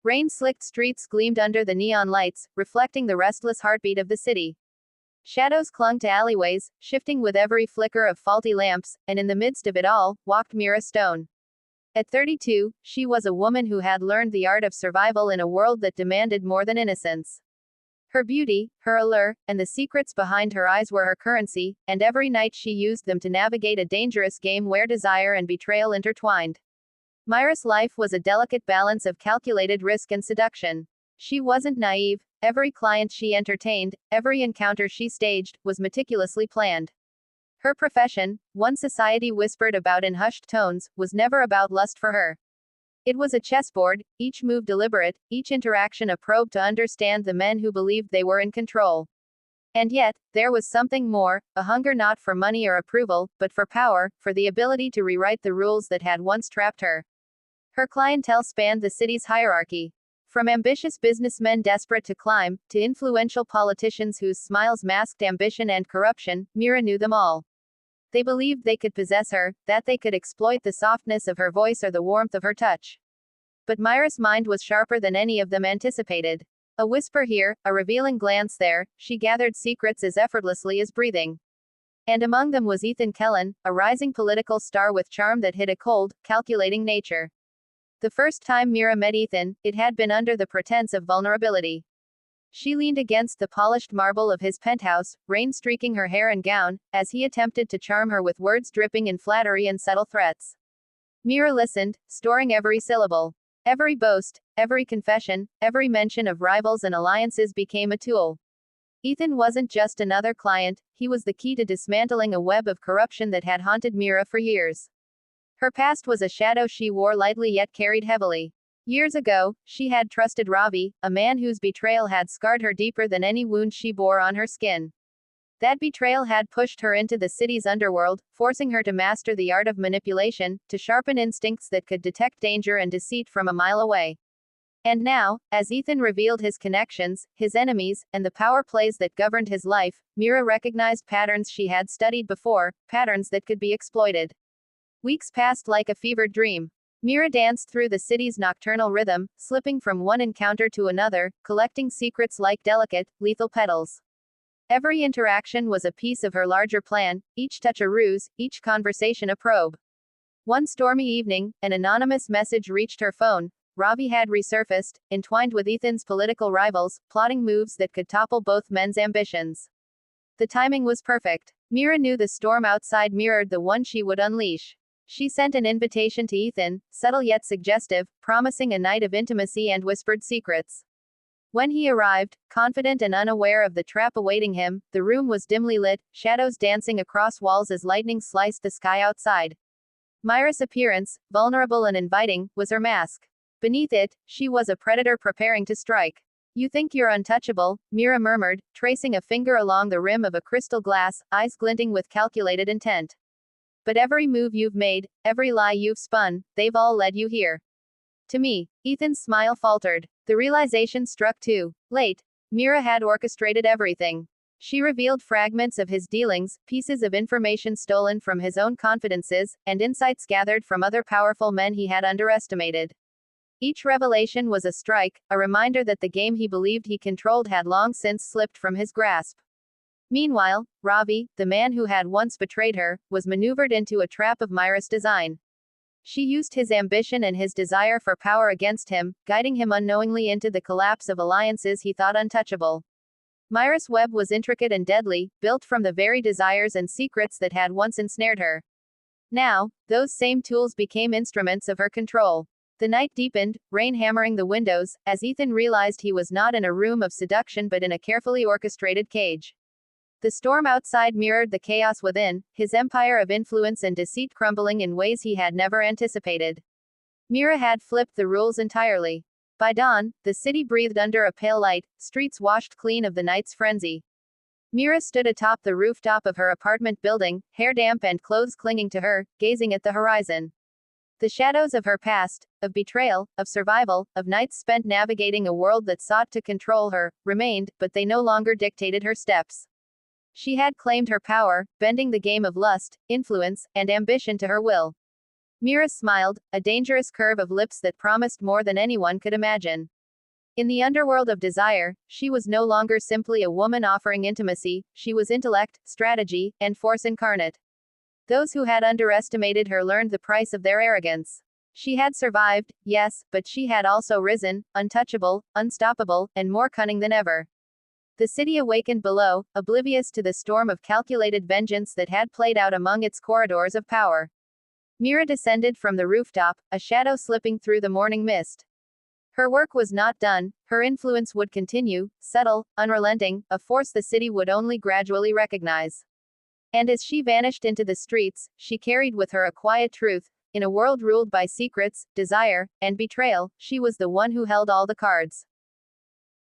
Rain-slicked streets gleamed under the neon lights, reflecting the restless heartbeat of the city. Shadows clung to alleyways, shifting with every flicker of faulty lamps, and in the midst of it all, walked Mira Stone. At 32, she was a woman who had learned the art of survival in a world that demanded more than innocence. Her beauty, her allure, and the secrets behind her eyes were her currency, and every night she used them to navigate a dangerous game where desire and betrayal intertwined. Mira's life was a delicate balance of calculated risk and seduction. She wasn't naive. Every client she entertained, every encounter she staged, was meticulously planned. Her profession, one society whispered about in hushed tones, was never about lust for her. It was a chessboard, each move deliberate, each interaction a probe to understand the men who believed they were in control. And yet, there was something more, a hunger not for money or approval, but for power, for the ability to rewrite the rules that had once trapped her. Her clientele spanned the city's hierarchy. From ambitious businessmen desperate to climb, to influential politicians whose smiles masked ambition and corruption, Mira knew them all. They believed they could possess her, that they could exploit the softness of her voice or the warmth of her touch. But Mira's mind was sharper than any of them anticipated. A whisper here, a revealing glance there, she gathered secrets as effortlessly as breathing. And among them was Ethan Kellen, a rising political star with charm that hid a cold, calculating nature. The first time Mira met Ethan, it had been under the pretense of vulnerability. She leaned against the polished marble of his penthouse, rain streaking her hair and gown, as he attempted to charm her with words dripping in flattery and subtle threats. Mira listened, storing every syllable. Every boast, every confession, every mention of rivals and alliances became a tool. Ethan wasn't just another client, he was the key to dismantling a web of corruption that had haunted Mira for years. Her past was a shadow she wore lightly yet carried heavily. Years ago, she had trusted Ravi, a man whose betrayal had scarred her deeper than any wound she bore on her skin. That betrayal had pushed her into the city's underworld, forcing her to master the art of manipulation, to sharpen instincts that could detect danger and deceit from a mile away. And now, as Ethan revealed his connections, his enemies, and the power plays that governed his life, Mira recognized patterns she had studied before, patterns that could be exploited. Weeks passed like a fevered dream. Mira danced through the city's nocturnal rhythm, slipping from one encounter to another, collecting secrets like delicate, lethal petals. Every interaction was a piece of her larger plan, each touch a ruse, each conversation a probe. One stormy evening, an anonymous message reached her phone. Ravi had resurfaced, entwined with Ethan's political rivals, plotting moves that could topple both men's ambitions. The timing was perfect. Mira knew the storm outside mirrored the one she would unleash. She sent an invitation to Ethan, subtle yet suggestive, promising a night of intimacy and whispered secrets. When he arrived, confident and unaware of the trap awaiting him, the room was dimly lit, shadows dancing across walls as lightning sliced the sky outside. Mira's appearance, vulnerable and inviting, was her mask. Beneath it, she was a predator preparing to strike. "You think you're untouchable," Mira murmured, tracing a finger along the rim of a crystal glass, eyes glinting with calculated intent. "But every move you've made, every lie you've spun, they've all led you here. To me." Ethan's smile faltered. The realization struck too late. Mira had orchestrated everything. She revealed fragments of his dealings, pieces of information stolen from his own confidences, and insights gathered from other powerful men he had underestimated. Each revelation was a strike, a reminder that the game he believed he controlled had long since slipped from his grasp. Meanwhile, Ravi, the man who had once betrayed her, was maneuvered into a trap of Mira's design. She used his ambition and his desire for power against him, guiding him unknowingly into the collapse of alliances he thought untouchable. Mira's web was intricate and deadly, built from the very desires and secrets that had once ensnared her. Now, those same tools became instruments of her control. The night deepened, rain hammering the windows, as Ethan realized he was not in a room of seduction but in a carefully orchestrated cage. The storm outside mirrored the chaos within, his empire of influence and deceit crumbling in ways he had never anticipated. Mira had flipped the rules entirely. By dawn, the city breathed under a pale light, streets washed clean of the night's frenzy. Mira stood atop the rooftop of her apartment building, hair damp and clothes clinging to her, gazing at the horizon. The shadows of her past, of betrayal, of survival, of nights spent navigating a world that sought to control her, remained, but they no longer dictated her steps. She had claimed her power, bending the game of lust, influence, and ambition to her will. Mira smiled, a dangerous curve of lips that promised more than anyone could imagine. In the underworld of desire, she was no longer simply a woman offering intimacy, she was intellect, strategy, and force incarnate. Those who had underestimated her learned the price of their arrogance. She had survived, yes, but she had also risen, untouchable, unstoppable, and more cunning than ever. The city awakened below, oblivious to the storm of calculated vengeance that had played out among its corridors of power. Mira descended from the rooftop, a shadow slipping through the morning mist. Her work was not done, her influence would continue, subtle, unrelenting, a force the city would only gradually recognize. And as she vanished into the streets, she carried with her a quiet truth: in a world ruled by secrets, desire, and betrayal, she was the one who held all the cards.